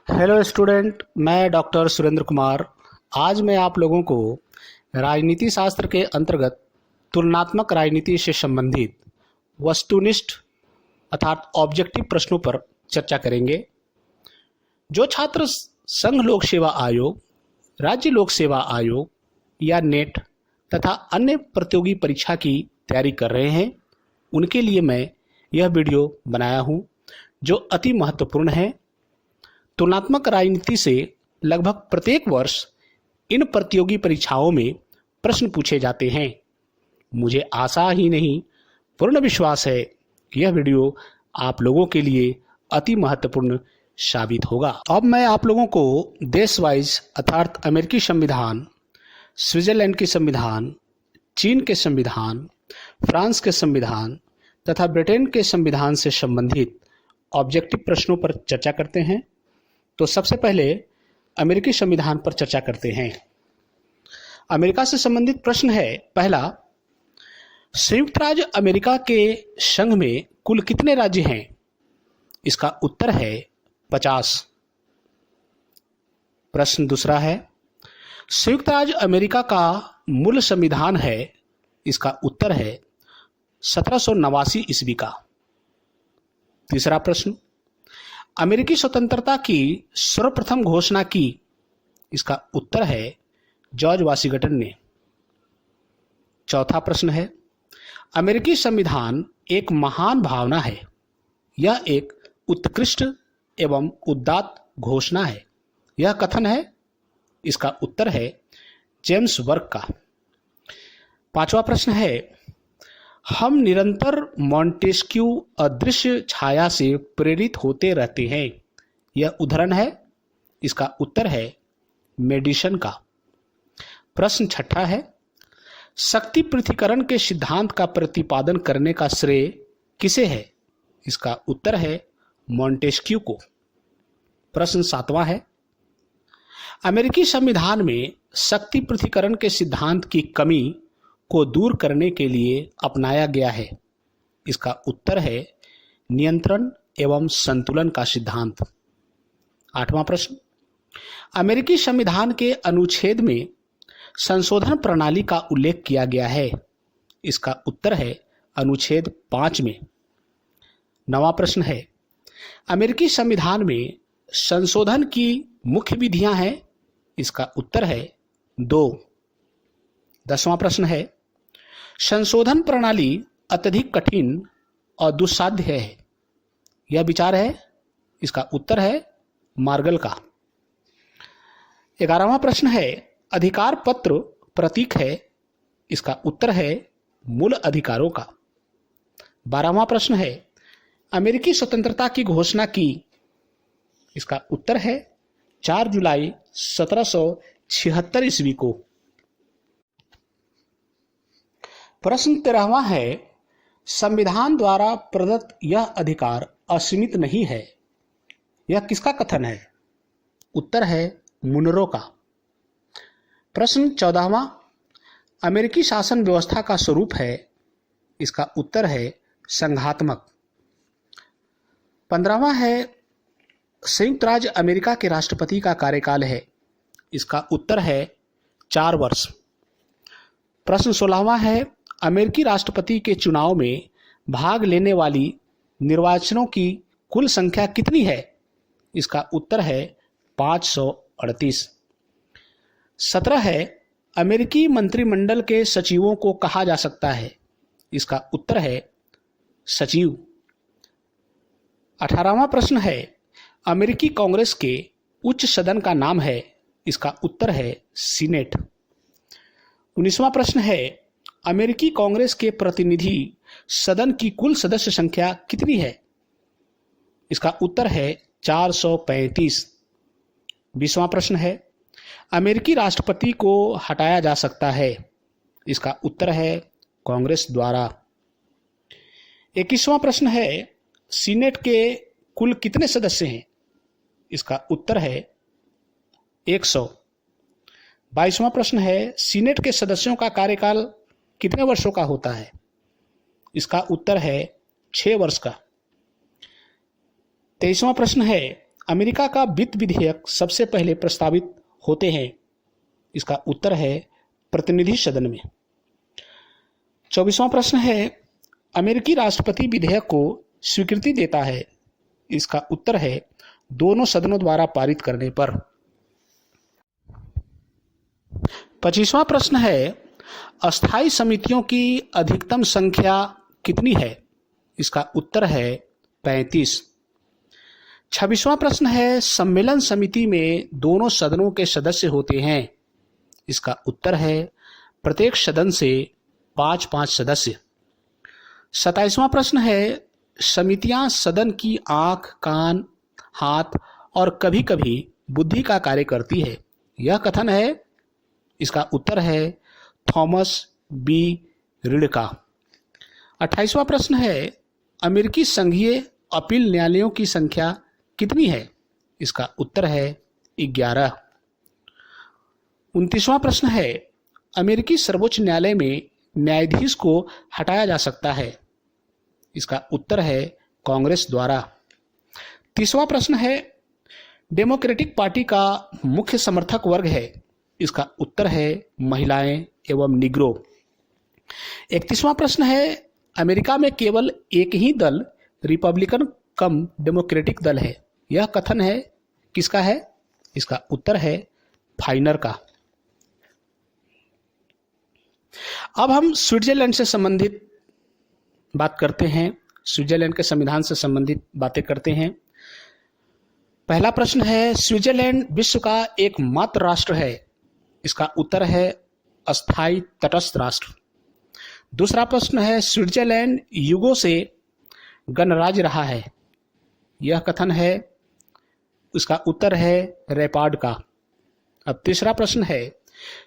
Hello student, मैं doctor Surendra Kumar. आज मैं आप लोगों को राजनीति शास्त्र के अंतर्गत तुलनात्मक राजनीति से संबंधित वस्तुनिष्ठ अर्थात ऑब्जेक्टिव प्रश्नों पर चर्चा करेंगे। जो छात्र संघ लोक सेवा आयोग, राज्य लोक सेवा आयोग या नेट तथा अन्य प्रतियोगी परीक्षा की तैयारी कर रहे हैं, उनके लिए मैं यह वीडियो बनाया हूँ जो अति महत्वपूर्ण है। तुलनात्मक राजनीति से लगभग प्रत्येक वर्ष इन प्रतियोगी परीक्षाओं में प्रश्न पूछे जाते हैं। मुझे आशा ही नहीं, पूर्ण विश्वास है कि यह वीडियो आप लोगों के लिए अति महत्वपूर्ण साबित होगा। अब मैं आप लोगों को देश वाइज अर्थात अमेरिकी संविधान, स्विट्जरलैंड के संविधान, चीन के संविधान, फ्रांस के संविधान तथा ब्रिटेन के संविधान से संबंधित ऑब्जेक्टिव प्रश्नों पर चर्चा करते हैं। तो सबसे पहले अमेरिकी संविधान पर चर्चा करते हैं। अमेरिका से संबंधित प्रश्न है पहला, संयुक्त राज्य अमेरिका के संघ में कुल कितने राज्य हैं? इसका उत्तर है 50। प्रश्न दूसरा है, संयुक्त राज्य अमेरिका का मूल संविधान है? इसका उत्तर है 1789 ईस्वी का। तीसरा प्रश्न, अमेरिकी स्वतंत्रता की सर्वप्रथम घोषणा की? इसका उत्तर है जॉर्ज वाशिंगटन ने। चौथा प्रश्न है, अमेरिकी संविधान एक महान भावना है, यह एक उत्कृष्ट एवं उदात्त घोषणा है, यह कथन है? इसका उत्तर है जेम्स वर्क का। पांचवा प्रश्न है, हम निरंतर मॉन्टेस्क्यू अदृश्य छाया से प्रेरित होते रहते हैं, यह उद्धरण है? इसका उत्तर है मेडिसन का। प्रश्न छठा है, शक्ति पृथक्करण के सिद्धांत का प्रतिपादन करने का श्रेय किसे है? इसका उत्तर है मॉन्टेस्क्यू को। प्रश्न सातवां है, अमेरिकी संविधान में शक्ति पृथक्करण के सिद्धांत की कमी को दूर करने के लिए अपनाया गया है? इसका उत्तर है नियंत्रण एवं संतुलन का सिद्धांत। आठवां प्रश्न, अमेरिकी संविधान के अनुच्छेद में संशोधन प्रणाली का उल्लेख किया गया है? इसका उत्तर है अनुच्छेद 5 में। नवां प्रश्न है, अमेरिकी संविधान में संशोधन की मुख्य विधियां हैं? इसका उत्तर है 2। 10वां प्रश्न है, संशोधन प्रणाली अत्यधिक कठिन और दुस्साध्य है, यह विचार है? इसका उत्तर है मार्गल का। 11वां प्रश्न है, अधिकार पत्र प्रतीक है? इसका उत्तर है मूल अधिकारों का। 12वां प्रश्न है, अमेरिकी स्वतंत्रता की घोषणा की? इसका उत्तर है 4 जुलाई 1776 ईस्वी को। प्रश्न 13वां है, संविधान द्वारा प्रदत्त यह अधिकार असीमित नहीं है, यह किसका कथन है? उत्तर है मुनरो का। प्रश्न 14वां, अमेरिकी शासन व्यवस्था का स्वरूप है? इसका उत्तर है संघात्मक। 15वां है, संयुक्त राज्य अमेरिका के राष्ट्रपति का कार्यकाल है? इसका उत्तर है 4 वर्ष। प्रश्न 16वां है, अमेरिकी राष्ट्रपति के चुनाव में भाग लेने वाली निर्वाचनों की कुल संख्या कितनी है? इसका उत्तर है 538। 17 है, अमेरिकी मंत्रिमंडल के सचिवों को कहा जा सकता है? इसका उत्तर है सचिव। 18वां प्रश्न है, अमेरिकी कांग्रेस के उच्च सदन का नाम है? इसका उत्तर है सीनेट। 19वां प्रश्न है, अमेरिकी कांग्रेस के प्रतिनिधि सदन की कुल सदस्य संख्या कितनी है? इसका उत्तर है 435। 20वां प्रश्न है, अमेरिकी राष्ट्रपति को हटाया जा सकता है? इसका उत्तर है कांग्रेस द्वारा। 21वां प्रश्न है, सीनेट के कुल कितने सदस्य हैं? इसका उत्तर है 100। 22वां प्रश्न है, सीनेट के सदस्यों का कार्यकाल कितने वर्षों का होता है? इसका उत्तर है 6 वर्ष का। 23वां प्रश्न है, अमेरिका का वित्त विधेयक सबसे पहले प्रस्तावित होते हैं? इसका उत्तर है प्रतिनिधि सदन में। 24वां प्रश्न है, अमेरिकी राष्ट्रपति विधेयक को स्वीकृति देता है? इसका उत्तर है दोनों सदनों द्वारा पारित करने पर। 25वां प्रश्न है, अस्थायी समितियों की अधिकतम संख्या कितनी है? इसका उत्तर है 35। 26वां प्रश्न है, सम्मेलन समिति में दोनों सदनों के सदस्य होते हैं? इसका उत्तर है प्रत्येक सदन से 5-5 सदस्य। 27वां प्रश्न है, समितियां सदन की आंख, कान, हाथ और कभी कभी बुद्धि का कार्य करती है, यह कथन है? इसका उत्तर है थॉमस बी रीड का। 28वां प्रश्न है, अमेरिकी संघीय अपील न्यायालयों की संख्या कितनी है? इसका उत्तर है 11। 29वां प्रश्न है, अमेरिकी सर्वोच्च न्यायालय में न्यायाधीश को हटाया जा सकता है? इसका उत्तर है कांग्रेस द्वारा। 30वां प्रश्न है, डेमोक्रेटिक पार्टी का मुख्य समर्थक वर्ग है? इसका उत्तर है महिलाएं एवं निग्रो। 31वां प्रश्न है, अमेरिका में केवल एक ही दल रिपब्लिकन कम डेमोक्रेटिक दल है, यह कथन है किसका है? इसका उत्तर है फाइनर का। अब हम स्विट्जरलैंड से संबंधित बात करते हैं, स्विट्जरलैंड के संविधान से संबंधित बातें करते हैं। पहला प्रश्न है, स्विट्जरलैंड विश्व का एकमात्र राष्ट्र है? इसका उत्तर है अस्थायी तटस्थ राष्ट्र। दूसरा प्रश्न है, स्विट्जरलैंड युगों से गणराज्य रहा है, यह कथन है? इसका उत्तर है रैपार्ड का। अब तीसरा प्रश्न है,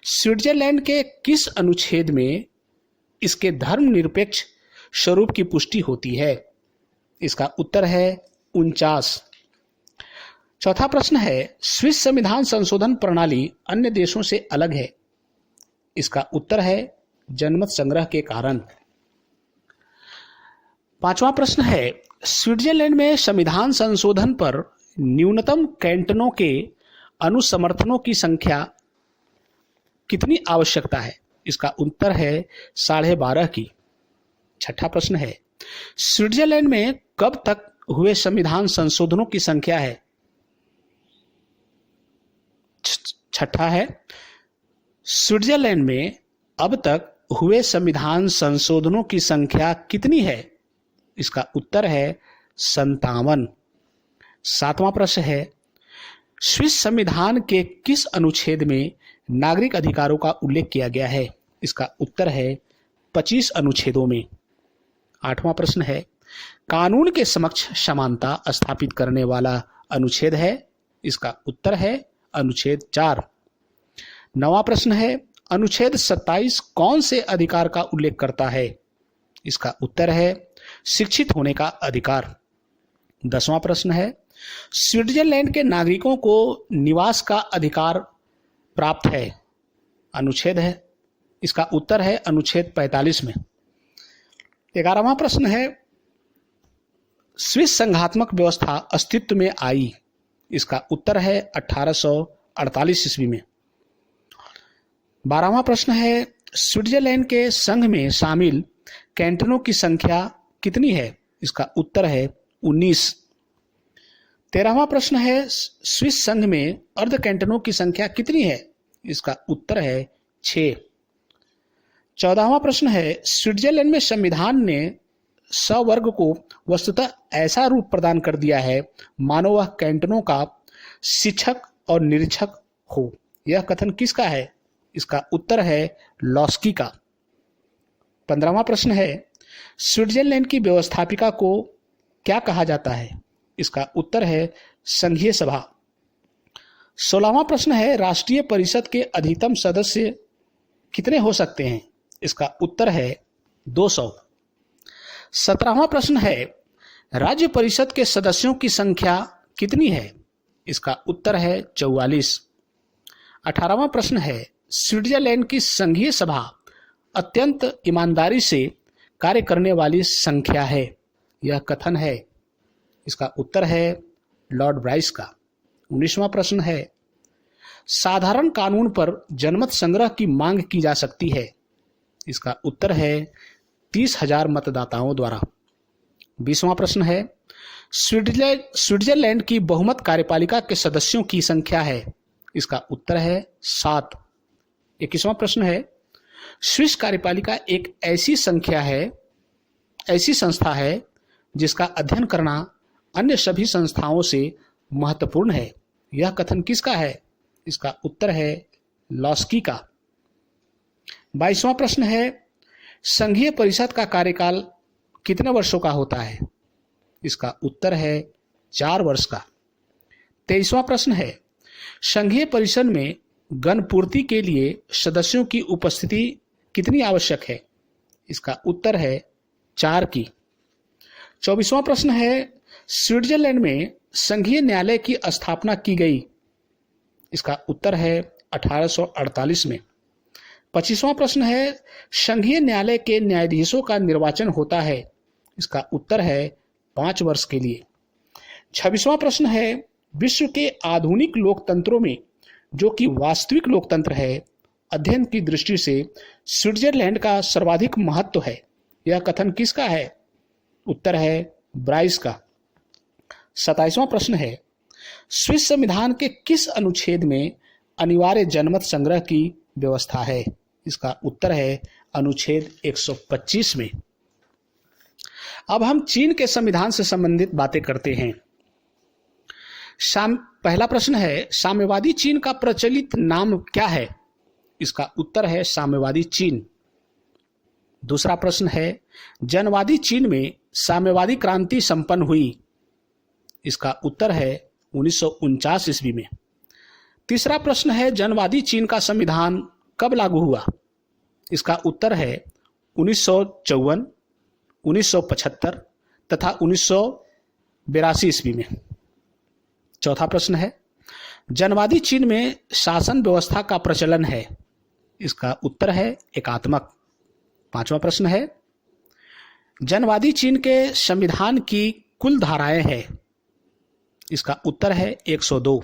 स्विट्जरलैंड के किस अनुच्छेद में इसके धर्मनिरपेक्ष स्वरूप की पुष्टि होती है? इसका उत्तर है 49। चौथा प्रश्न है, स्विस संविधान संशोधन प्रणाली अन्य देशों से अलग है? इसका उत्तर है जनमत संग्रह के कारण। पांचवा प्रश्न है, स्विट्जरलैंड में संविधान संशोधन पर न्यूनतम कैंटनों के अनुसमर्थनों की संख्या कितनी आवश्यकता है? इसका उत्तर है 12.5 की। छठा प्रश्न है, स्विट्जरलैंड में कब तक हुए संविधान संशोधनों की संख्या है? छठा है, स्विट्जरलैंड में अब तक हुए संविधान संशोधनों की संख्या कितनी है? इसका उत्तर है 57। सातवां प्रश्न है, स्विस संविधान के किस अनुच्छेद में नागरिक अधिकारों का उल्लेख किया गया है? इसका उत्तर है 25 अनुच्छेदों में। आठवां प्रश्न है, कानून के समक्ष समानता स्थापित करने वाला अनुच्छेद है? इसका उत्तर है अनुच्छेद 4। नवां प्रश्न है, अनुच्छेद 27 कौन से अधिकार का उल्लेख करता है? इसका उत्तर है शिक्षित होने का अधिकार। 10वां प्रश्न है, स्विट्जरलैंड के नागरिकों को निवास का अधिकार प्राप्त है? अनुच्छेद है? इसका उत्तर है अनुच्छेद 45 में। 11वां प्रश्न है, स्विस संघात्मक व्यवस्था अस्तित्व में आई? इसका उत्तर है 1848 ईस्वी में। 12वां प्रश्न है, स्विट्जरलैंड के संघ में शामिल कैंटनों की संख्या कितनी है? इसका उत्तर है 19। 13वां प्रश्न है, स्विस संघ में अर्ध कैंटनों की संख्या कितनी है? इसका उत्तर है 6। 14वां प्रश्न है, स्विट्जरलैंड में संविधान ने सवर्ग को वस्तुतः ऐसा रूप प्रदान कर दिया है मानो वह कैंटनों का शिक्षक और निरीक्षक हो, यह कथन किसका है? इसका उत्तर है लॉस्की का। 15वां प्रश्न है, स्विट्जरलैंड की व्यवस्थापिका को क्या कहा जाता है? इसका उत्तर है संघीय सभा। 16वां प्रश्न है, राष्ट्रीय परिषद के अधिकतम सदस्य कितने हो सकते हैं? इसका उत्तर है 200। 17वां प्रश्न है, राज्य परिषद के सदस्यों की संख्या कितनी है? इसका उत्तर है 44। 18वां प्रश्न है, स्विट्जरलैंड की संघीय सभा अत्यंत ईमानदारी से कार्य करने वाली संख्या है, यह कथन है? इसका उत्तर है लॉर्ड ब्राइस का। 19वां प्रश्न है, साधारण कानून पर जनमत संग्रह की मांग की जा सकती है। इसका उत्तर है 30,000 मतदाताओं द्वारा। 20वां प्रश्न है, स्विट्जरलैंड की बहुमत कार्यपालिका के सदस्यों की संख्या है। इसका उत्तर है 7। 21वां प्रश्न है, स्विस कार्यपालिका एक ऐसी संस्था है जिसका अध्ययन करना अन्य सभी संस्थाओं से महत्वपूर्ण है। यह कथन किसका है? इसका उत्तर है लॉस्की का। 22वां प्रश्न है, संघीय परिषद का कार्यकाल कितने वर्षों का होता है? इसका उत्तर है 4 वर्ष का। 23वां प्रश्न है, संघीय परिषद में गणपूर्ति के लिए सदस्यों की उपस्थिति कितनी आवश्यक है? इसका उत्तर है 4 की। 24वां प्रश्न है, स्विट्जरलैंड में संघीय न्यायालय की स्थापना की गई। इसका उत्तर है 1848 में। 25वां प्रश्न है, संघीय न्यायालय के न्यायाधीशों का निर्वाचन होता है। इसका उत्तर है 5 वर्ष के लिए। 26वां प्रश्न है, विश्व के आधुनिक लोकतंत्रों में जो कि वास्तविक लोकतंत्र है, अध्ययन की दृष्टि से स्विट्जरलैंड का सर्वाधिक महत्व है। यह कथन किसका है? उत्तर है ब्राइस का। 27वां प्रश्न है, स्विस संविधान के किस अनुच्छेद में अनिवार्य जनमत संग्रह की व्यवस्था है? इसका उत्तर है अनुच्छेद 125 में। अब हम चीन के संविधान से संबंधित बातें करते हैं। पहला प्रश्न है, साम्यवादी चीन का प्रचलित नाम क्या है? इसका उत्तर है साम्यवादी चीन। दूसरा प्रश्न है, जनवादी चीन में साम्यवादी क्रांति संपन्न हुई। इसका उत्तर है 1949 ईस्वी में। तीसरा प्रश्न है, जनवादी चीन का संविधान कब लागू हुआ? इसका उत्तर है 1954, 1975 तथा 1982 ईस्वी में। चौथा प्रश्न है, जनवादी चीन में शासन व्यवस्था का प्रचलन है। इसका उत्तर है एकात्मक। 5वां प्रश्न है, जनवादी चीन के संविधान की कुल धाराएं हैं। इसका उत्तर है 102।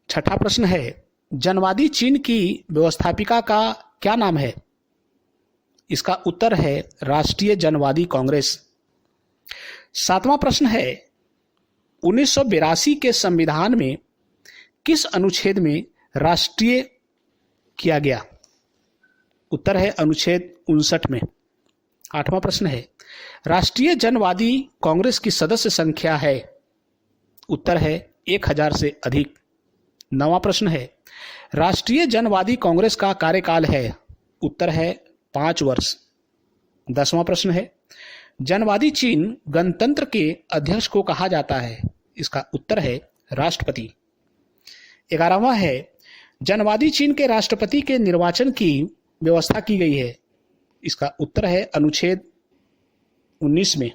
छठा प्रश्न है, जनवादी चीन की व्यवस्थापिका का क्या नाम है? इसका उत्तर है राष्ट्रीय जनवादी कांग्रेस। 7वां प्रश्न है, 1982 के संविधान में किस अनुच्छेद में राष्ट्रीय किया गया? उत्तर है अनुच्छेद 59 में। 8वां प्रश्न है, राष्ट्रीय जनवादी कांग्रेस की सदस्य संख्या है? उत्तर है 1000 से अधिक। 9वां प्रश्न है, राष्ट्रीय जनवादी कांग्रेस का कार्यकाल है? उत्तर है 5 वर्ष। 10वां प्रश्न है, जनवादी चीन गणतंत्र के अध्यक्ष को कहा जाता है? इसका उत्तर है राष्ट्रपति। 11वां है, जनवादी चीन के राष्ट्रपति के निर्वाचन की व्यवस्था की गई है। इसका उत्तर है अनुच्छेद 19 में।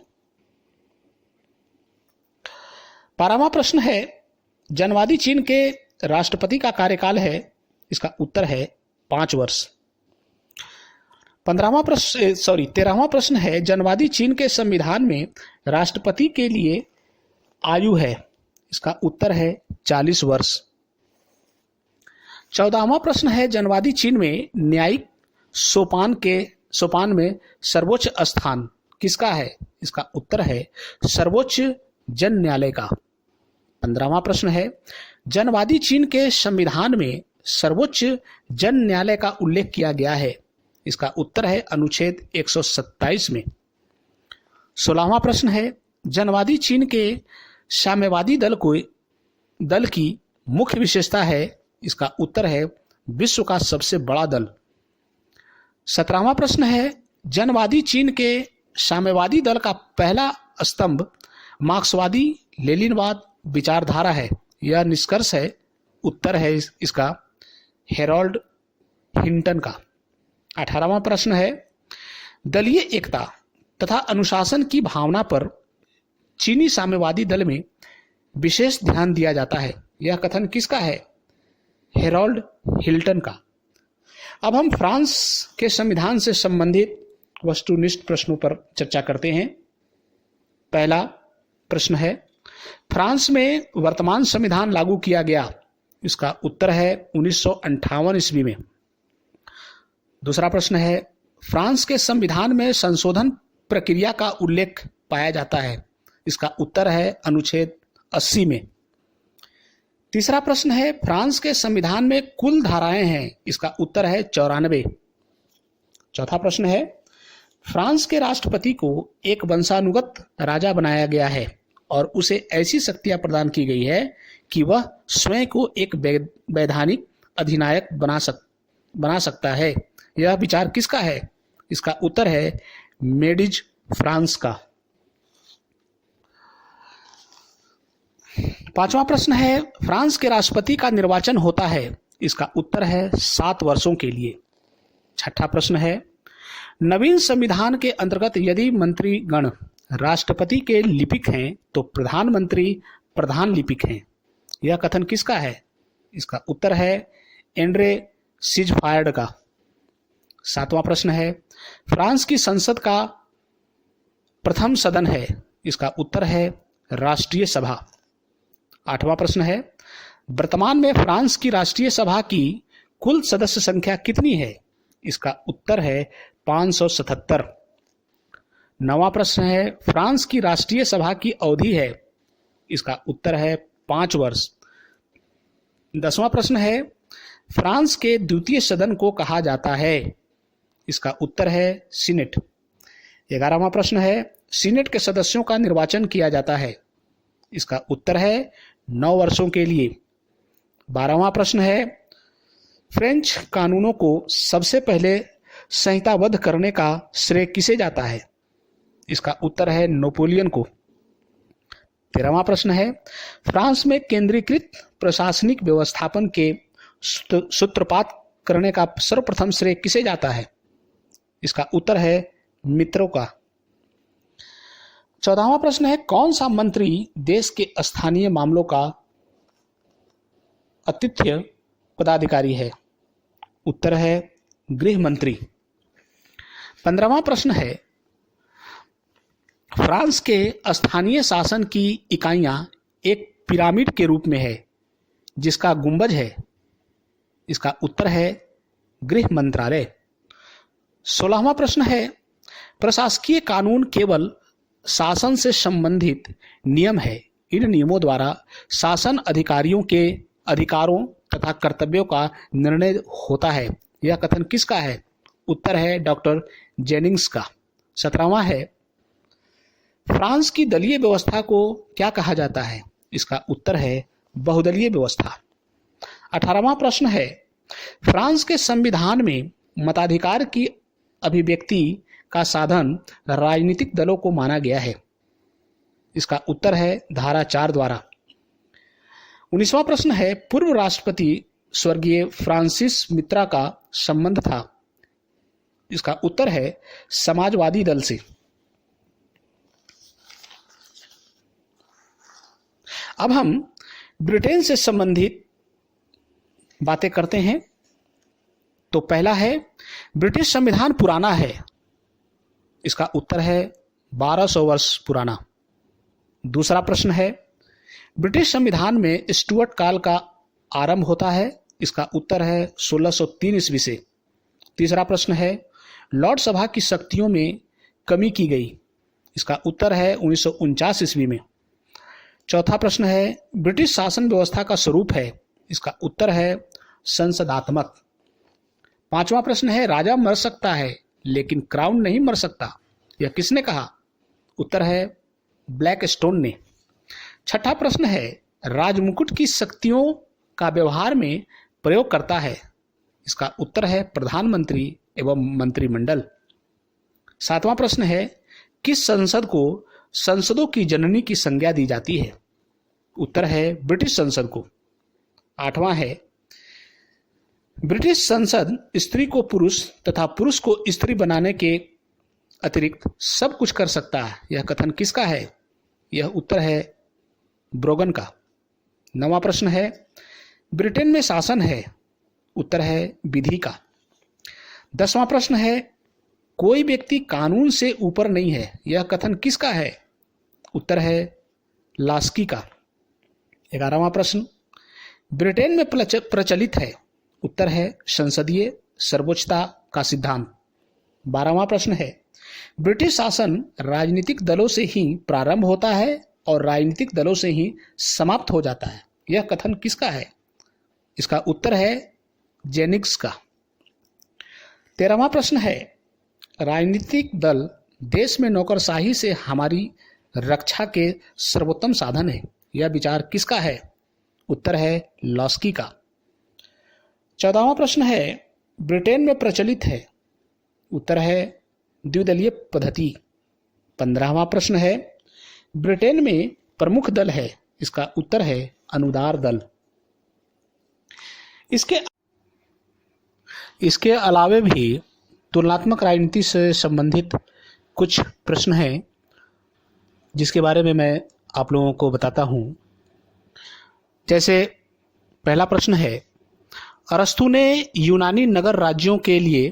12वां प्रश्न है, जनवादी चीन के राष्ट्रपति का कार्यकाल है? इसका उत्तर है 5 वर्ष। 13वां प्रश्न है, जनवादी चीन के संविधान में राष्ट्रपति के लिए आयु है? इसका उत्तर है 40 वर्ष। 14वां प्रश्न है, जनवादी चीन में न्यायिक सोपान में सर्वोच्च स्थान किसका है? इसका उत्तर है सर्वोच्च जन न्यायालय का। 15वां प्रश्न है, जनवादी चीन के संविधान में सर्वोच्च जन न्यायालय का उल्लेख किया गया है? इसका उत्तर है अनुच्छेद 127 में। 16वां प्रश्न है, जनवादी चीन के साम्यवादी दल की मुख्य विशेषता है? इसका उत्तर है विश्व का सबसे बड़ा दल। 17वां प्रश्न है, जनवादी चीन के साम्यवादी दल का पहला स्तंभ मार्क्सवादी लेनिनवाद विचारधारा है। यह निष्कर्ष है, उत्तर है इसका हेरोल्ड हिंटन का। 18वां प्रश्न है, दलीय एकता तथा अनुशासन की भावना पर चीनी साम्यवादी दल में विशेष ध्यान दिया जाता है। यह कथन किसका है? हेरोल्ड हिल्टन का। अब हम फ्रांस के संविधान से संबंधित वस्तुनिष्ठ प्रश्नों पर चर्चा करते हैं। पहला प्रश्न है, फ्रांस में वर्तमान संविधान लागू किया गया? इसका उत्तर है 1958 ईस्वी में। दूसरा प्रश्न है, फ्रांस के संविधान में संशोधन प्रक्रिया का उल्लेख पाया जाता है? इसका उत्तर है अनुच्छेद 80 में। तीसरा प्रश्न है, फ्रांस के संविधान में कुल धाराएं हैं? इसका उत्तर है 94। चौथा प्रश्न है, फ्रांस के राष्ट्रपति को एक वंशानुगत राजा बनाया गया है और उसे ऐसी शक्तियां प्रदान की गई है कि वह स्वयं को एक वैधानिक अधिनायक बना सकता है। यह विचार किसका है? इसका उत्तर है मेडिज फ्रांस का। पांचवा प्रश्न है, फ्रांस के राष्ट्रपति का निर्वाचन होता है? इसका उत्तर है 7 वर्षों के लिए। छठा प्रश्न है, नवीन संविधान के अंतर्गत यदि मंत्रीगण राष्ट्रपति के लिपिक हैं तो प्रधानमंत्री प्रधान लिपिक हैं। यह कथन किसका है? इसका उत्तर है एंड्रे सिजफायर्ड का। सातवां प्रश्न है, फ्रांस की संसद का प्रथम सदन है? इसका उत्तर है राष्ट्रीय सभा। आठवां प्रश्न है, वर्तमान में फ्रांस की राष्ट्रीय सभा की कुल सदस्य संख्या कितनी है? इसका उत्तर है 577। नवां प्रश्न है, फ्रांस की राष्ट्रीय सभा की अवधि है? इसका उत्तर है 5 वर्ष। 10वां प्रश्न है, फ्रांस के द्वितीय सदन को कहा जाता है? इसका उत्तर है सीनेट। 11वां प्रश्न है, सीनेट के सदस्यों का निर्वाचन किया जाता है? इसका उत्तर है 9 वर्षों के लिए। 12वां प्रश्न है, फ्रेंच कानूनों को सबसे पहले संहिताबद्ध करने का श्रेय किसे जाता है? इसका उत्तर है नेपोलियन को। 13वां प्रश्न है, फ्रांस में केंद्रीकृत प्रशासनिक व्यवस्थापन के सूत्रपात करने का सर्वप्रथम श्रेय किसे जाता है? इसका उत्तर है मित्रों का। 14वां प्रश्न है, कौन सा मंत्री देश के स्थानीय मामलों का अतिथ्य पदाधिकारी है? उत्तर है गृह मंत्री। 15वां प्रश्न है, फ्रांस के स्थानीय शासन की इकाइयां एक पिरामिड के रूप में है जिसका गुंबज है? इसका उत्तर है गृह मंत्रालय। 16वां प्रश्न है, प्रशासकीय कानून केवल शासन से संबंधित नियम है। इन नियमों द्वारा शासन अधिकारियों के अधिकारों तथा कर्तव्यों का निर्णय होता है। यह कथन किसका है? उत्तर है डॉक्टर जेनिंग्स का। 17वां है, फ्रांस की दलीय व्यवस्था को क्या कहा जाता है? इसका उत्तर है बहुदलीय व्यवस्था। 18वां प्रश्न है, फ्रांस के संविधान में मताधिकार की अभिव्यक्ति का साधन राजनीतिक दलों को माना गया है? इसका उत्तर है धारा 4 द्वारा। 19वां प्रश्न है, पूर्व राष्ट्रपति स्वर्गीय फ्रांसिस मित्रा का संबंध था? इसका उत्तर है समाजवादी दल से। अब हम ब्रिटेन से संबंधित बातें करते हैं। तो पहला है, ब्रिटिश संविधान पुराना है? इसका उत्तर है 1200 वर्ष पुराना। दूसरा प्रश्न है, ब्रिटिश संविधान में स्टुअर्ट काल का आरंभ होता है? इसका उत्तर है 1603 ईस्वी से। तीसरा प्रश्न है, लॉर्ड सभा की शक्तियों में कमी की गई? इसका उत्तर है 1949 ईस्वी में। चौथा प्रश्न है, ब्रिटिश शासन व्यवस्था का स्वरूप है? इसका उत्तर है संसदात्मक। 5वां प्रश्न है, राजा मर सकता है लेकिन क्राउन नहीं मर सकता? यह किसने कहा? उत्तर है ब्लैक स्टोन ने। 6ठा प्रश्न है, राजमुकुट की शक्तियों का व्यवहार में प्रयोग करता है? इसका उत्तर है प्रधानमंत्री एवं मंत्रिमंडल। 7वां प्रश्न है, किस संसद को संसदों की जननी की संज्ञा दी जाती है? उत्तर है ब्रिटिश संसद को। 8वां है, ब्रिटिश संसद स्त्री को पुरुष तथा पुरुष को स्त्री बनाने के अतिरिक्त सब कुछ कर सकता है। यह कथन किसका है? यह उत्तर है ब्रोगन का। 9वां प्रश्न है, ब्रिटेन में शासन है? उत्तर है विधि का। 10वां प्रश्न है, कोई व्यक्ति कानून से ऊपर नहीं है? यह कथन किसका है? उत्तर है लास्की का। 11वां प्रश्न, ब्रिटेन में प्रचलित है। उत्तर है संसदीय सर्वोच्चता का सिद्धांत। 12वां प्रश्न है, ब्रिटिश शासन राजनीतिक दलों से ही प्रारंभ होता है और राजनीतिक दलों से ही समाप्त हो जाता है। यह कथन किसका है? इसका उत्तर है जेनिंग्स का। 13वां प्रश्न है, राजनीतिक दल देश में नौकरशाही से हमारी रक्षा के सर्वोत्तम साधन है। यह विचार किसका है? उत्तर है लास्की का। 14वां प्रश्न है, ब्रिटेन में प्रचलित है। उत्तर है द्विदलीय पद्धति। 15वां प्रश्न है, ब्रिटेन में प्रमुख दल है। इसका उत्तर है अनुदार दल। इसके अलावे भी तुलनात्मक राजनीति से संबंधित कुछ प्रश्न हैं जिसके बारे में मैं आप लोगों को बताता हूं। जैसे पहला प्रश्न है, अरस्तु ने यूनानी नगर राज्यों के लिए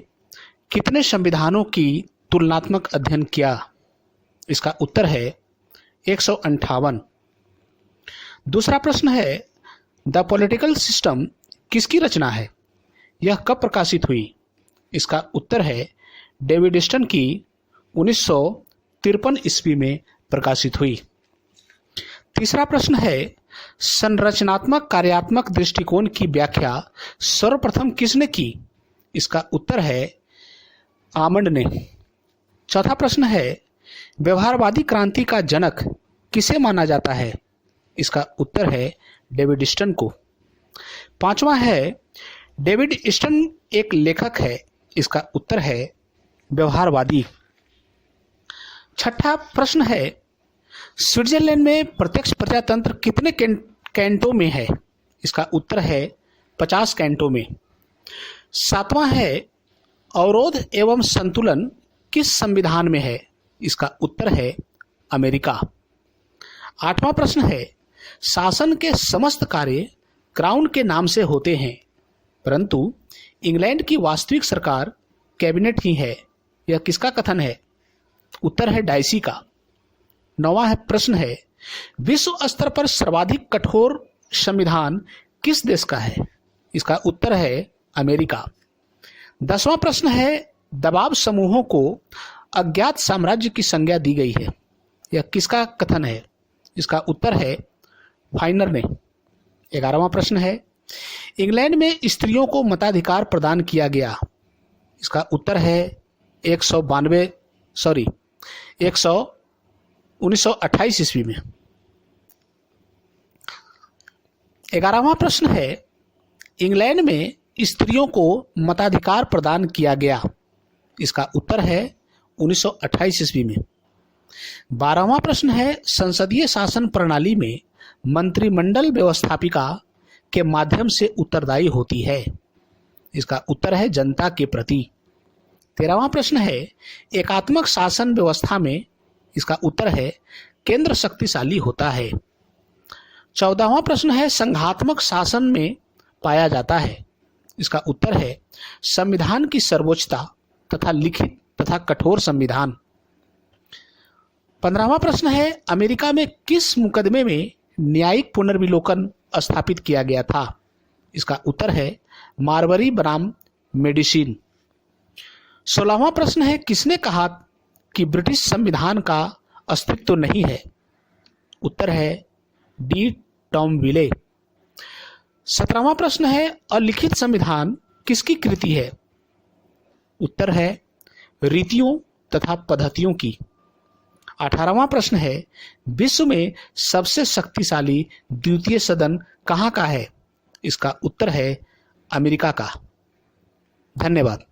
कितने संविधानों की तुलनात्मक अध्ययन किया? इसका उत्तर है 158। दूसरा प्रश्न है, द पॉलिटिकल सिस्टम किसकी रचना है? यह कब प्रकाशित हुई? इसका उत्तर है डेविड स्टन की 1953 ईस्वी में प्रकाशित हुई। तीसरा प्रश्न है, संरचनात्मक कार्यात्मक दृष्टिकोण की व्याख्या सर्वप्रथम किसने की? इसका उत्तर है आमंड ने। चौथा प्रश्न है, व्यवहारवादी क्रांति का जनक किसे माना जाता है? इसका उत्तर है डेविड स्टन को। पांचवा है, डेविड स्टन एक लेखक है। इसका उत्तर है व्यवहारवादी। छठा प्रश्न है, स्विट्जरलैंड में प्रत्यक्ष प्रजातंत्र कितने कैंटों में है? इसका उत्तर है 50 कैंटों में। सातवां है, अवरोध एवं संतुलन किस संविधान में है? इसका उत्तर है अमेरिका। आठवां प्रश्न है, शासन के समस्त कार्य क्राउन के नाम से होते हैं, परंतु इंग्लैंड की वास्तविक सरकार कैबिनेट ही है। यह किसका कथन है? उत्तर है डाइसी का। नौवां प्रश्न है, विश्व स्तर पर सर्वाधिक कठोर संविधान किस देश का है? इसका उत्तर है अमेरिका। 10वां प्रश्न है, दबाव समूहों को अज्ञात साम्राज्य की संज्ञा दी गई है। यह किसका कथन है? इसका उत्तर है फाइनर ने। 11वां प्रश्न है, इंग्लैंड में स्त्रियों को मताधिकार प्रदान किया गया। इसका उत्तर है 1928 ईस्वी में। 11वां प्रश्न है, इंग्लैंड में स्त्रियों को मताधिकार प्रदान किया गया। इसका उत्तर है 1928 ईस्वी में। 12वां प्रश्न है, संसदीय शासन प्रणाली में मंत्रिमंडल व्यवस्थापिका के माध्यम से उत्तरदायी होती है। इसका उत्तर है जनता के प्रति। 13वां प्रश्न है, एकात्मक शासन व्यवस्था में इसका उत्तर है केंद्र शक्तिशाली होता है। 14वां प्रश्न है, संघात्मक शासन में पाया जाता है। इसका उत्तर है संविधान की सर्वोच्चता तथा लिखित तथा कठोर संविधान। 15वां प्रश्न है, अमेरिका में किस मुकदमे में न्यायिक पुनर्विलोकन स्थापित किया गया था? इसका उत्तर है मार्बरी बनाम मेडिसिन। 16वां प्रश्न है, किसने कहा कि ब्रिटिश संविधान का अस्तित्व नहीं है? उत्तर है डी टॉमविले। 17वां प्रश्न है, अलिखित संविधान किसकी कृति है? उत्तर है रीतियों तथा पद्धतियों की। 18वां प्रश्न है, विश्व में सबसे शक्तिशाली द्वितीय सदन कहाँ का है? इसका उत्तर है अमेरिका का। धन्यवाद।